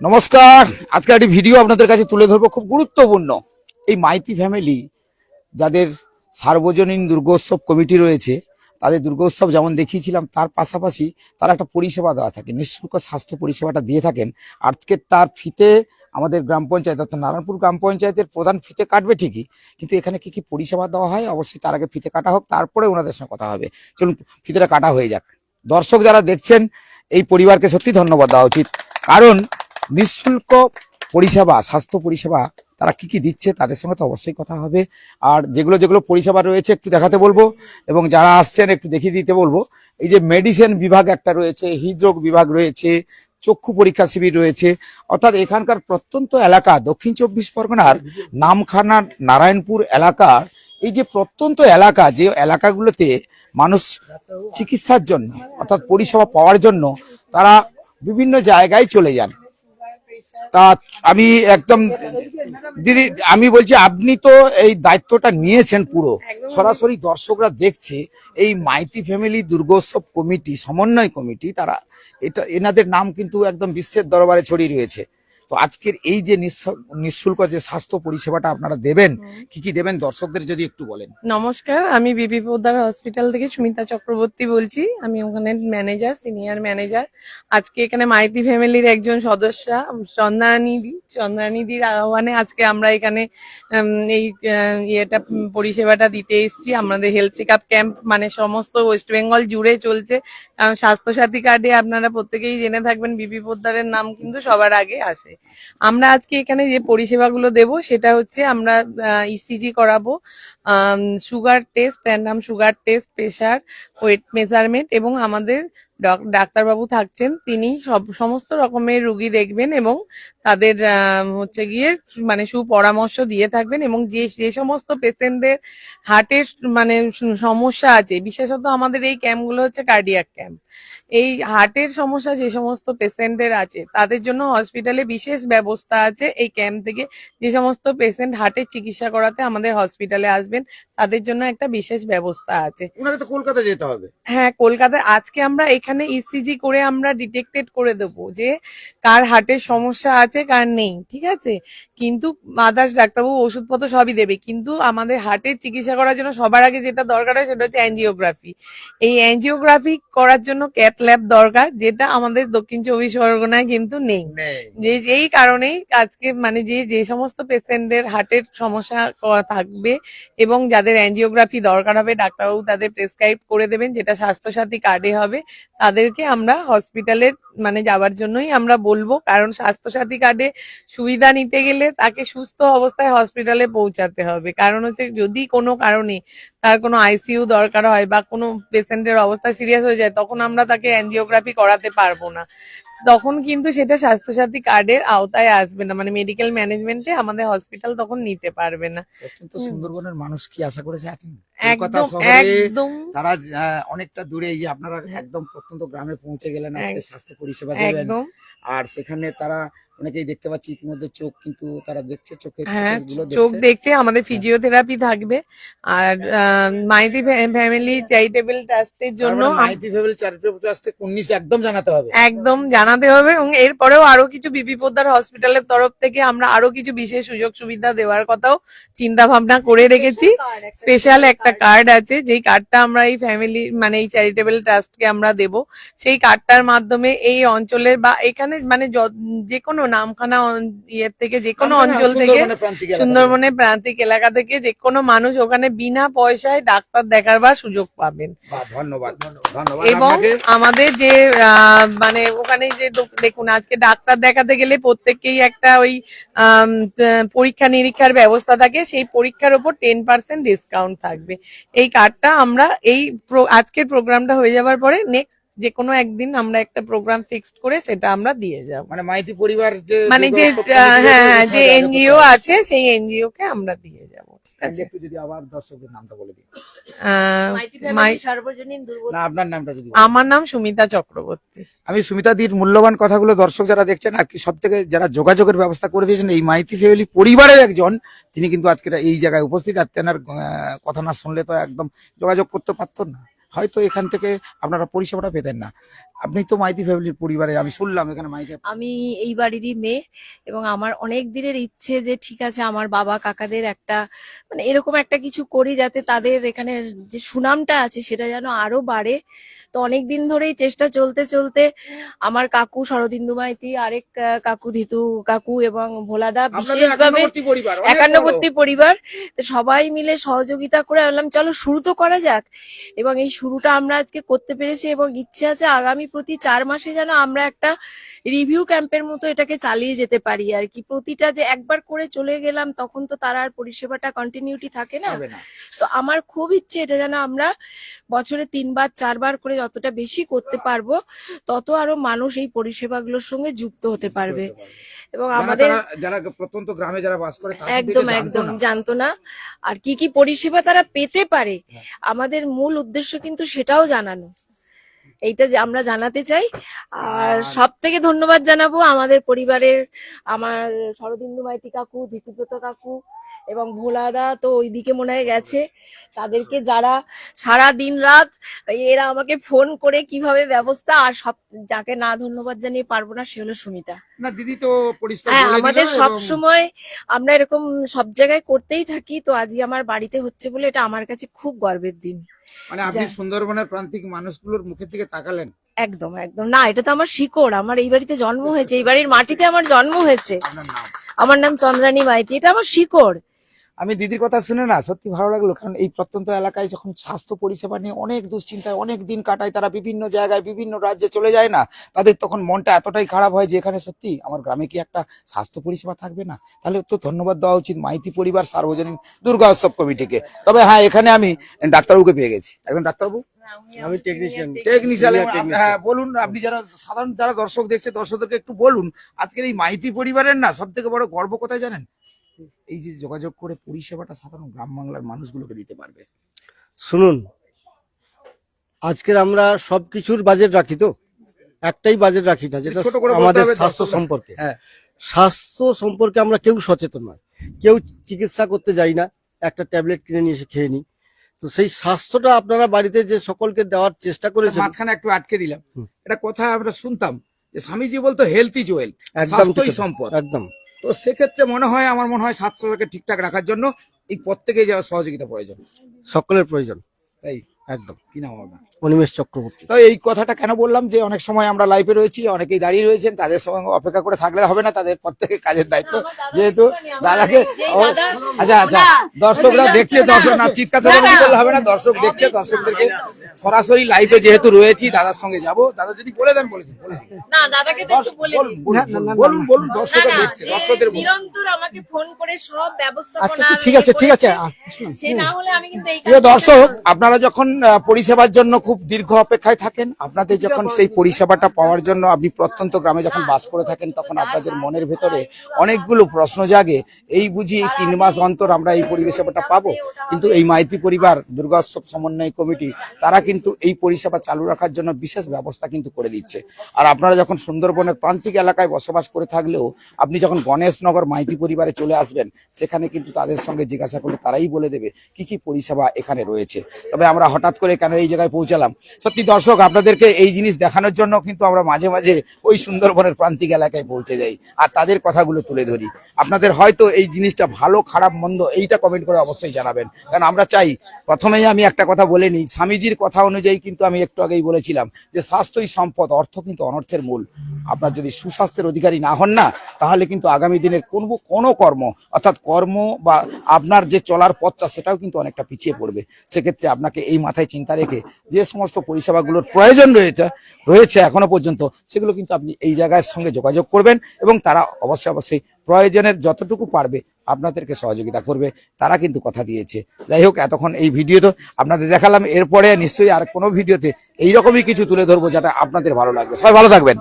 নমস্কার। আজকে একটি ভিডিও আপনাদের কাছে তুলে ধরবো, খুব গুরুত্বপূর্ণ। এই মাইতি ফ্যামিলি যাদের সার্বজনীন দুর্গোৎসব কমিটি রয়েছে, তাদের দুর্গোৎসব যেমন দেখিয়েছিলাম, তার পাশাপাশি তারা একটা পরিষেবা দেওয়া থাকে, নিঃশুল্ক স্বাস্থ্য পরিষেবাটা দিয়ে থাকেন। আজকে তার ফিতে আমাদের গ্রাম পঞ্চায়েত অর্থাৎ নারায়ণপুর গ্রাম পঞ্চায়েতের প্রধান ফিতে কাটবে ঠিকই, কিন্তু এখানে কি কি পরিষেবা দেওয়া হয় অবশ্যই তার আগে ফিতে কাটা হোক, তারপরে ওনাদের সঙ্গে কথা হবে। চলুন ফিতেটা কাটা হয়ে যাক। দর্শক যারা দেখছেন, এই পরিবারকে সত্যি ধন্যবাদ দেওয়া উচিত, কারণ নিঃশুল্ক পরিষেবা, স্বাস্থ্য পরিষেবা তারা কি কি দিচ্ছে তাদের সঙ্গে তো অবশ্যই কথা হবে। আর যেগুলো যেগুলো পরিষেবা রয়েছে একটু দেখাতে বলবো, এবং যারা আসছেন একটু দেখিয়ে দিতে বলবো। এই যে মেডিসিন বিভাগ একটা রয়েছে, হৃদরোগ বিভাগ রয়েছে, চক্ষু পরীক্ষা শিবির রয়েছে, অর্থাৎ এখানকার প্রত্যন্ত এলাকা দক্ষিণ 24 পরগনার নামখানা নারায়ণপুর এলাকার এই যে প্রত্যন্ত এলাকা, যে এলাকাগুলোতে মানুষ চিকিৎসার জন্য অর্থাৎ পরিষেবা পাওয়ার জন্য তারা বিভিন্ন জায়গায় চলে যান। তা আমি একদম দিদি, আমি বলছি আপনি তো এই দায়িত্বটা নিয়েছেন পুরো, সরাসরি দর্শকরা দেখছে। এই মাইতি ফ্যামিলি দুর্গোৎসব কমিটি, সমন্বয় কমিটি, তারা এটা, এনাদের নাম কিন্তু একদম বিশ্বের দরবারে ছড়িয়ে রয়েছে। তো আজকের এই যে নিঃশুল্ক যে স্বাস্থ্য পরিষেবাটা আপনারা দেবেন, কি কি দেবেন দর্শকদের যদি একটু বলেন। নমস্কার, আমি বিপি পোদ্দার হসপিটাল থেকে সুমিতা চক্রবর্তী বলছি। আমি ওখানে ম্যানেজার, সিনিয়র ম্যানেজার। আজকে এখানে মাইতি ফ্যামিলির একজন সদস্যা চন্দ্রানীদির আহ্বানে আজকে আমরা এখানে এই পরিষেবাটা দিতে এসেছি। আমাদের হেলথ চেক আপ ক্যাম্প মানে সমস্ত ওয়েস্ট বেঙ্গল জুড়ে চলছে, কারণ স্বাস্থ্যসাথী কার্ডে আপনারা প্রত্যেকেই জেনে থাকবেন বিপি পোদ্দারের নাম কিন্তু সবার আগে আসে। আমরা আজকে এখানে যে পরিষেবাগুলো দেব সেটা হচ্ছে আমরা ইসিজি করাবো, sugar test, random sugar test, pressure, weight measurement, এবং আমাদের ডাক্তারবাবু থাকছেন, তিনি সমস্ত রকমের রুগী দেখবেন এবং তাদের হচ্ছে গিয়ে মানে সুপরামর্শ দিয়ে থাকবেন। এবং যে সমস্ত পেশেন্টদের হার্টের মানে সমস্যা আছে, বিশেষত আমাদের এই ক্যাম্পগুলো হচ্ছে কার্ডিয়াক ক্যাম্প। এই হার্টের সমস্যা যে সমস্ত পেশেন্টদের আছে তাদের জন্য হসপিটালে বিশেষ ব্যবস্থা আছে। এই ক্যাম্প থেকে যে সমস্ত পেশেন্ট হার্টের চিকিৎসা করাতে আমাদের হসপিটালে আসবেন, তাদের জন্য একটা বিশেষ ব্যবস্থা আছে। ওনাকে তো কলকাতা যেতে হবে। হ্যাঁ, কলকাতায় আজকে আমরা এখানে ইসিজি করে আমরা ডিটেক্টেড করে দেবো যে কার হার্টের সমস্যা আছে কার নেই, ঠিক আছে। কিন্তু আদার্স ডাক্তারবাবু ওষুধপত্র সবই দেবে, কিন্তু আমাদের হার্টের চিকিৎসা করার জন্য সবার আগে যেটা দরকার হয় সেটা হচ্ছে অ্যাঞ্জিওগ্রাফি। এই অ্যাঞ্জিওগ্রাফি করার জন্য ক্যাথ ল্যাব দরকার, যেটা আমাদের দক্ষিণ 24 পরগনায় কিন্তু নেই। এই কারণেই আজকে মানে যে সমস্ত পেশেন্টদের হার্টের সমস্যা থাকবে এবং যাদের অ্যাঞ্জিওগ্রাফি দরকার হবে, ডাক্তারবাবু তাদের প্রেসক্রাইব করে দেবেন, যেটা স্বাস্থ্যসাথী কার্ডে হবে, তাদেরকে আমরা হসপিটালে মানে যাওয়ার জন্যই আমরা বলবো। কারণ স্বাস্থ্যসাথী কার্ডে সুবিধা নিতে গেলে তাকে সুস্থ অবস্থায় হসপিটালে পৌঁছাতে হবে। কারণ হচ্ছে যদি কোনো কারণে তার কোনো আইসিইউ দরকার হয় বা কোনো পেশেন্টের অবস্থা সিরিয়াস হয়ে যায়, তখন আমরা তাকে অ্যাঞ্জিওগ্রাফি করাতে পারবো না, তখন কিন্তু সেটা স্বাস্থ্যসাথী কার্ডের আওতায় আসবে না, মানে মেডিকেল ম্যানেজমেন্টে আমাদের হসপিটাল তখন নিতে পারবে না। অত্যন্ত সুন্দরবনের মানুষ কি আশা করেছে আছেন একদম একদম তারা অনেকটা দূরে, এই যে আপনারা একদম প্রত্যন্ত গ্রামে পৌঁছে গেলেন আজকে স্বাস্থ্য পরিষেবা দেবেন। একদম। আর সেখানে তারা অনেকেই দেখতে পাচ্ছি ইতিমধ্যে চোখ কিন্তু তারা দেখছে, হ্যাঁ চোখ দেখছে, আমাদের ফিজিওথেরাপি থাকবে। আর মাইতি ফ্যামিলি চ্যারিটেবল ট্রাস্টের জন্য মাইতি ফ্যামিলি চ্যারিটেবল ট্রাস্টে 19 একদম জানাতে হবে, একদম জানাতে হবে। এবং এরপরেও আরো কিছু বিপি পোদ্দার হসপিটালের তরফ থেকে আমরা আরো কিছু বিশেষ সুযোগ সুবিধা দেওয়ার কথাও চিন্তা ভাবনা করে রেখেছি। স্পেশাল একটা কার্ড আছে, যেই কার্ডটা আমরা এই ফ্যামিলি মানে এই চ্যারিটেবল ট্রাস্টকে আমরা দেব। সেই কার্ডটার মাধ্যমে এই অঞ্চলের বা এখানে মানে যে কোনো নামখানা ইয়ের থেকে, যে কোনো অঞ্চল থেকে, সুন্দরবনের প্রান্তিক এলাকা থেকে যে কোনো মানুষ ওখানে বিনা পয়সায় ডাক্তার দেখাবার সুযোগ পাবেন। ধন্যবাদ। এবং আমাদের যে মানে ওখানে যে দেখুন, আজকে ডাক্তার দেখাতে গেলে প্রত্যেককেই একটা ওই পরীক্ষা নিরীক্ষার ব্যবস্থা থাকে, সেই পরীক্ষার উপর 10% ডিসকাউন্ট থাকবে। এই কার্ডটা আমরা এই আজকের প্রোগ্রামটা হয়ে যাওয়ার পরে নেক্সট যে কোনো একদিন আমরা একটা প্রোগ্রাম ফিক্সড করে সেটা আমরা দিয়ে যাব। মানে মাইতি পরিবার যে মানে যে হ্যাঁ যে এনজিও আছে সেই এনজিও কে আমরা দিয়ে যাব। ঠিক আছে, একটু যদি আবার দর্শকদের নামটা বলে দিন। আপনার নামটা যদি। আমার নাম সুমিতা চক্রবর্তী। আমি সুমিতা দির মূল্যবান কথাগুলো দর্শক যারা দেখছেন আর কি সব থেকে যারা যোগাযোগের ব্যবস্থা করে দিয়েছেন, এই মাইতি ফ্যামিলি পরিবারের একজন, তিনি কিন্তু আজকে এই জায়গায় উপস্থিত। আর তেনার কথা না শুনলে তো একদম যোগাযোগ করতে পারতেন না, হয়তো এখান থেকে আপনারা পরিষেবাটা পেতেন না। আপনি তো মাইতি ফ্যামিলির পরিবারে, আমি শুনলাম এখানে মাইতি। আমি এই বাড়িরই মেয়ে এবং আমার অনেক দিনের ইচ্ছে যে ঠিক আছে আমার বাবা কাকাদের একটা মানে এরকম একটা কিছু করি যাতে তাদের এখানে যে সুনামটা আছে সেটা যেন আরো বাড়ে। তো অনেক দিন ধরেই চেষ্টা চলতে চলতে আমার কাকু শরদিন্দু মাইতি, আরেক কাকু ধিতু কাকু এবং ভোলাদা বিশেষভাবে একান্নবর্তী পরিবার, তো সবাই মিলে সহযোগিতা করে বললাম চলো শুরু তো করা যাক। এবং এই শুরুটা আমরা আজকে করতে পেরেছি এবং ইচ্ছে আছে আগামী প্রতি 4 মাসে যেন আমরা একটা রিভিউ ক্যাম্পের মতো এটাকে চালিয়ে যেতে পারি আর কি। প্রতিটা যে একবার করে চলে গেলাম তখন তো তার আর পরিষেবাটা কন্টিনিউটি থাকে না। তো আমার খুব ইচ্ছে এটা যেন আমরা বছরে 3 বার 4 বার করে যতটা বেশি করতে পারবো তত আরো মানুষ এই পরিষেবাগুলোর সঙ্গে যুক্ত হতে পারবে। এবং আমাদের যারা প্রত্যন্ত গ্রামে যারা বাস করে একদম একদম জানতো না আর কি কি পরিষেবা তারা পেতে পারে। আমাদের মূল উদ্দেশ্য কিন্তু সেটাও জানানো, এইটা যে আমরা জানাতে চাই। আর সব থেকে ধন্যবাদ জানাবো আমাদের পরিবারের আমার শরদিন্দু মাইতি কাকু, ধিতিব্রত কাকু এবং ভোলাদা তো ওইদিকে মনে হয় গেছে, তাদেরকে যারা সারা দিন রাত এরা আমাকে ফোন করে কিভাবে ব্যবস্থা। আর সব যাকে না ধন্যবাদ জানিয়ে পারবো না সে হলো সুমিতা। না দিদি তো পরিষ্কার হ্যাঁ, বলে দিল আমাদের সব এবং সময় আমরা এরকম সব জায়গায় করতেই থাকি, তো আজই আমার বাড়িতে হচ্ছে বলে এটা আমার কাছে খুব গর্বের দিন। মানে আপনি সুন্দরবনের প্রান্তিক মানুষগুলোর মুখের দিকে তাকালেন। একদম একদম না, এটা তো আমার শিকড়, আমার এই বাড়িতে জন্ম হয়েছে, এই বাড়ির মাটিতে আমার জন্ম হয়েছে। আপনার নাম? আমার নাম চন্দ্রানী মাইতি, এটা আমার শিকড়। আমি দিদির কথা শুনে না সত্যি ভালো লাগলো, কারণ এই প্রত্যন্ত এলাকায় যখন স্বাস্থ্য পরিষেবা নিয়ে অনেক দুশ্চিন্তায় অনেক দিন কাটায়, তারা বিভিন্ন জায়গায় বিভিন্ন রাজ্যে চলে যায় না, তাদের তখন মনটা এতটাই খারাপ হয় যে এখানে সত্যি আমার গ্রামে কি একটা স্বাস্থ্য পরিষেবা থাকবে না। তাহলে তো ধন্যবাদ দেওয়া উচিত মাইতি পরিবার সার্বজনীন দুর্গা উৎসব কমিটিকে। তবে হ্যাঁ, এখানে আমি ডাক্তারবাবুকে পেয়ে গেছি। একদম ডাক্তারবাবু, আমি টেকনিশিয়ান। হ্যাঁ বলুন, আপনি যারা সাধারণ যারা দর্শক দেখছে দর্শকদেরকে একটু বলুন আজকের এই মাইতি পরিবারের না সব থেকে বড় গর্ব কোথায় জানেন? এই যে যোগাযোগ করে পরিষেবাটা সাধারণ গ্রাম বাংলার মানুষগুলোকে দিতে পারবে। শুনুন, আজকের আমরা সবকিছুর বাজেট রাখি, তো একটাই বাজেট রাখি না, যেটা ছোট করে বলতে আমাদের হবে স্বাস্থ্য দর্শকরা। সম্পর্কে। হ্যাঁ। স্বাস্থ্য সম্পর্কে আমরা কেউ সচেতন নয়, কেউ চিকিৎসা করতে যাই না, একটা ট্যাবলেট কিনে নিয়ে এসে খেয়ে নিই। তো সেই স্বাস্থ্যটা আপনারা বাড়িতে যে সকলকে দেওয়ার চেষ্টা করেছেন। মাঝখানে একটু আটকে দিলাম, এটা কথা আমরা শুনতাম যে স্বামীজি বলতো হেলথ ইজ ওয়েলথ, একদম স্বাস্থ্যই ঠিক কথা, সম্পদ। একদম। তো সেক্ষেত্রে মনে হয় আমার মনে হয় স্বাস্থ্যটাকে ঠিকঠাক রাখার জন্য এই প্রত্যেকেই যাওয়ার সহযোগিতা প্রয়োজন। সকলের প্রয়োজন, তাই একদম। কি নাম আপনার? অনিমেষ চক্রবর্তী। তো এই কথাটা কেন বললাম যে অনেক সময় আমরা লাইভে রয়েছি, অনেকেই দাঁড়িয়ে রয়েছেন, তাদের সঙ্গে অপেক্ষা করে থাকলে হবে না, তাদের প্রত্যেকের কাজের দায়িত্ব। যেহেতু দাদাকে আচ্ছা আচ্ছা দর্শকরা দেখছে, দর্শক না চিৎকার চেঁচামেচি করলে হবে না, দর্শক দেখছে, দর্শকদেরকে সরাসরি লাইভে যেহেতু রয়েছি দাদার সঙ্গে যাব। দাদা যদি বলে দেন বলে দিন। না, দাদাকে তো একটু বলে দিন। বলুন বলুন, দর্শকরা দেখছে, দর্শকদের বলুন। নিরন্তর আমাকে ফোন করে সব ব্যবস্থাপনা ঠিক আছে ঠিক আছে। সে না হলে আমি কিন্তু এই প্রিয় দর্শক, আপনারা যখন পরিষেবার জন্য খুব দীর্ঘ অপেক্ষায় থাকেন, আপনাদের যখন সেই পরিষেবাটা পাওয়ার জন্য আপনি প্রত্যন্ত গ্রামে যখন বাস করে থাকেন, তখন আপনাদের মনের ভেতরে অনেকগুলো প্রশ্ন জাগে, এই বুঝি 3 মাস অন্তর আমরা এই পরিষেবাটা পাবো। কিন্তু এই মাইতি পরিবার দুর্গা উৎসব সমন্বয় কমিটি তারা কিন্তু এই পরিষেবা চালু রাখার জন্য বিশেষ ব্যবস্থা কিন্তু করে দিচ্ছে। আর আপনারা যখন সুন্দরবনের প্রান্তিক এলাকায় বসবাস করে থাকলেও আপনি যখন গণেশনগর মাইতি পরিবারে চলে আসবেন, সেখানে কিন্তু তাদের সঙ্গে জিজ্ঞাসা করলে তারাই বলে দেবে কি কি পরিষেবা এখানে রয়েছে। তবে আমরা হঠাৎ করে কেন এই জায়গায় পৌঁছালাম, সত্যি দর্শক আপনাদেরকে এই জিনিস দেখানোর জন্য কিন্তু আমরা মাঝে মাঝে ওই সুন্দরবনের প্রান্তিক এলাকায় পৌঁছে যাই আর তাদের কথাগুলো তুলে ধরি। আপনাদের হয়তো এই জিনিসটা ভালো খারাপ মন্দ এইটা কমেন্ট করে অবশ্যই জানাবেন, কারণ আমরা চাই। প্রথমেই আমি একটা কথা বলে নিই, স্বামীজির কথা অনুযায়ী কিন্তু আমি একটু আগেই বলেছিলাম যে স্বাস্থ্যই সম্পদ, অর্থ কিন্তু অনর্থের মূল। আপনার যদি সুস্বাস্থ্যের অধিকারী না হন না, তাহলে কিন্তু আগামী দিনে কোনো কর্ম অর্থাৎ কর্ম বা আপনার যে চলার পথটা সেটাও কিন্তু অনেকটা পিছিয়ে পড়বে। সেক্ষেত্রে আপনাকে এই মাথায় চিন্তা রেখে যে সমস্ত পরিষেবাগুলোর প্রয়োজন রয়েছে এখনো পর্যন্ত, সেগুলো কিন্তু আপনি এই জায়গার সঙ্গে যোগাযোগ করবেন এবং তারা অবশ্যই প্রয়োজনের যতটুকু পারবে আপনাদেরকে সহযোগিতা করবে, তারা কিন্তু কথা দিয়েছে। যাই হোক, এতক্ষণ এই ভিডিও তো আপনাদের দেখালাম, এরপরে নিশ্চয়ই আর কোনো ভিডিওতে এইরকমই কিছু তুলে ধরবো যেটা আপনাদের ভালো লাগবে। সবাই ভালো থাকবেন।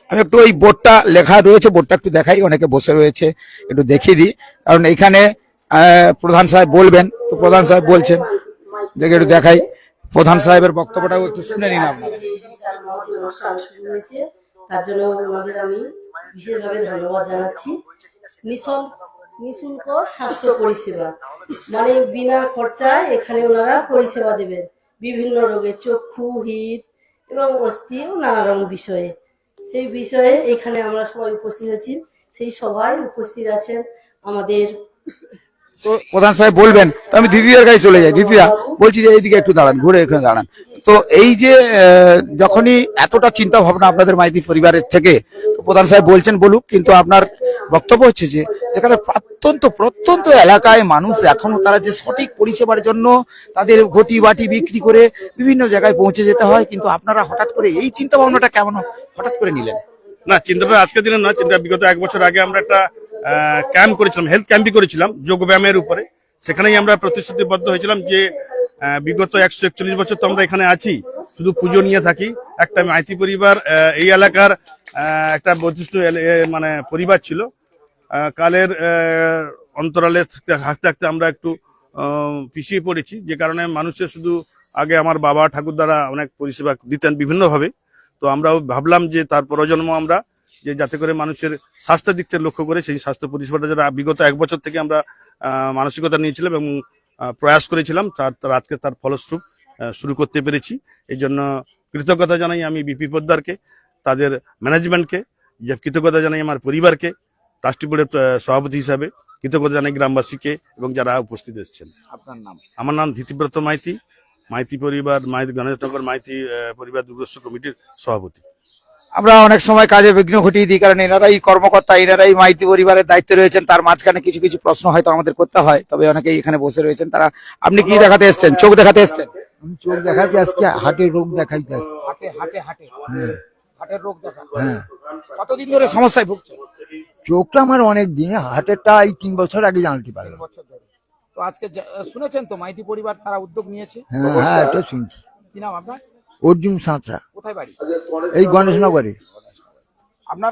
আমি একটু ওই বোর্ডটা লেখা রয়েছে, বোর্ডটা একটু দেখাই, অনেকে বসে রয়েছে, একটু দেখিয়ে দিই, কারণ এইখানে প্রধান সাহেব বলবেন, তো প্রধান সাহেব বলছেন, দেখে একটু দেখাই প্রধান সাহেবের বক্তব্যটাও একটু শুনে নিন আপনারা। অনুষ্ঠান শুরু হয়েছে তার জন্য ওনাদের আমি বিশেষভাবে ধন্যবাদ জানাচ্ছি। নিঃশুল্ক স্বাস্থ্য পরিষেবা, মানে বিনা খরচায় এখানে ওনারা পরিষেবা দেবেন বিভিন্ন রোগে, চক্ষু, হৃদ এবং অস্থি ও নানা রকম বিষয়ে। সেই বিষয়ে এখানে আমরা সবাই উপস্থিত হচ্ছি। সেই সবাই উপস্থিত আছেন আমাদের তো প্রধান সাহেব বলবেন, তো আমি দিদিদের কাছে চলে যাই। দিদিরা, বলছি যে এইদিকে একটু দাঁড়ান, ঘুরে এখানে দাঁড়ান। তো এই যে যখনই এতটা চিন্তা ভাবনা আপনাদের মাইতি পরিবারের থেকে, তো প্রধান সাহেব বলছেন বলুক, কিন্তু আপনার বক্তব্য হচ্ছে যে যেখানে প্রত্যন্ত এলাকায় মানুষ এখনো তারা যে সঠিক পরিষেবার জন্য তাদের ঘটি বাটি বিক্রি করে বিভিন্ন জায়গায় পৌঁছে যেতে হয়, কিন্তু আপনারা হঠাৎ করে এই চিন্তা ভাবনাটা কেমন হঠাৎ করে নিলেন? না, চিন্তাটা আজকের দিনে নয়, চিন্তা বিগত 1 বছর আগে আমরা একটা ক্যাম্প করেছিলাম, হেলথ ক্যাম্পই করেছিলাম যোগ ব্যায়ামের উপরে। সেখানেই আমরা প্রতিশ্রুতিবদ্ধ হয়েছিলাম যে বিগত 141 বছর তো আমরা এখানে আছি, শুধু পুজো নিয়ে থাকি। একটা মাইতি পরিবার এই এলাকার একটা বৈশিষ্ট্য মানে পরিবার ছিল। কালের অন্তরালে থাকতে থাকতে আমরা একটু পিছিয়ে পড়েছি, যে কারণে মানুষের শুধু আগে আমার বাবা ঠাকুরদারা অনেক পরিষেবা দিতেন বিভিন্নভাবে। তো আমরাও ভাবলাম যে তার প্রজন্ম আমরা, যে যাতে করে মানুষের স্বাস্থ্যের দিক থেকে লক্ষ্য করে সেই স্বাস্থ্য পরিষেবাটা যারা বিগত 1 বছর থেকে আমরা মানসিকতা নিয়েছিলাম এবং প্রয়াস করেছিলাম, তার আজকে তার ফলস্বরূপ শুরু করতে পেরেছি। এই জন্য কৃতজ্ঞতা জানাই আমি বিপি পোদ্দারকে, তাদের ম্যানেজমেন্টকে, যে কৃতজ্ঞতা জানাই আমার পরিবারকে, ট্রাস্টি বোর্ডের সভাপতি হিসাবে কৃতজ্ঞতা জানাই গ্রামবাসীকে এবং যারা উপস্থিত এসেছেন। আপনার নাম? আমার নাম ধৃতিব্রত মাইতি, মাইতি পরিবার গণেশনগর মাইতি পরিবার দুর্গোৎসব কমিটির সভাপতি। আমরা অনেক সময় কাজে বিঘ্ন ঘটিয়ে দিই, কারণ এনারাই কর্মকর্তা, এনারাই মাইতি পরিবারের দায়িত্বে রয়েছেন। তার মাঝখানে কিছু কিছু প্রশ্ন হয়তো আমাদের করতে হয়, তবে অনেকেই এখানে বসে রয়েছেন। তারা, আপনি কি দেখাতে এসেছেন? চোখ দেখাতে এসেছেন? আমি চোখ দেখাতে আসছি, হার্টের রোগ দেখাইতে আসছি। হার্টের রোগ দেখা? কতদিন ধরে সমস্যায় ভুগছেন? চোখটা আমার অনেক দিন, হার্টেরটা এই 3 বছর আগে জানতে পারলাম। বছর ধরে। তো আজকে শুনেছেন তো মাইতি পরিবার তারা উদ্যোগ নিয়েছে? হ্যাঁ, এটা শুনছি। কি নাম আপনার? অর্জুন সাঁতরা, কোথায় বাড়ি? এই গণেশনগরে। আপনার?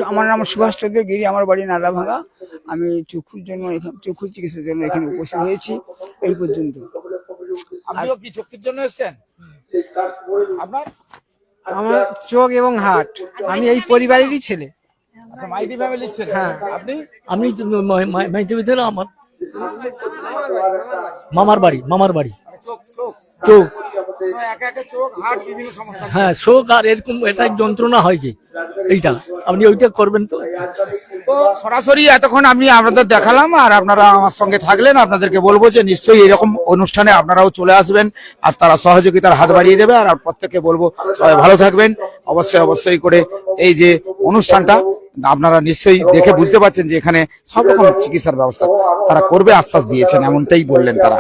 আমার নাম সুভাষ চন্দ্র গিরি, আমার বাড়ি নাদাভাঙা। আমি চক্ষুর চিকিৎসার জন্য এখানে উপস্থিত হয়েছি এই পর্যন্ত। আপনিও কি চোখের জন্য এসেছেন? আপনার? আমার চোখ এবং হার্ট, আমি এই পরিবারেরই ছেলে। আচ্ছা, মাইতি ফ্যামিলির ছেলে। হ্যাঁ। আপনি? আমি মাইতি ভিতরে আমার মামার বাড়ি চোখ চোখ চোখ, একে একে চোখ, হার্ট, বিভিন্ন সমস্যা। হ্যাঁ চোখ, আর এরকম এটা যন্ত্রণা হয় যে এইটা, আপনি ওইটা করবেন তো। তো সরাসরি এতক্ষণ আমি আপনাদের দেখালাম, আর আপনারা আমার সঙ্গে থাকলেন। আপনাদেরকে বলবো যে নিশ্চয়ই এরকম অনুষ্ঠানে আপনারাও চলে আসবেন, আর তারা সহযোগিতার হাত বাড়িয়ে দেবে। আর প্রত্যেককে বলবো সবাই ভালো থাকবেন। অবশ্যই করে এই যে অনুষ্ঠানটা আপনারা নিশ্চয়ই দেখে বুঝতে পারছেন যে এখানে সব রকম চিকিৎসার ব্যবস্থা তারা করবে, আশ্বাস দিয়েছেন, এমনটাই বললেন তারা।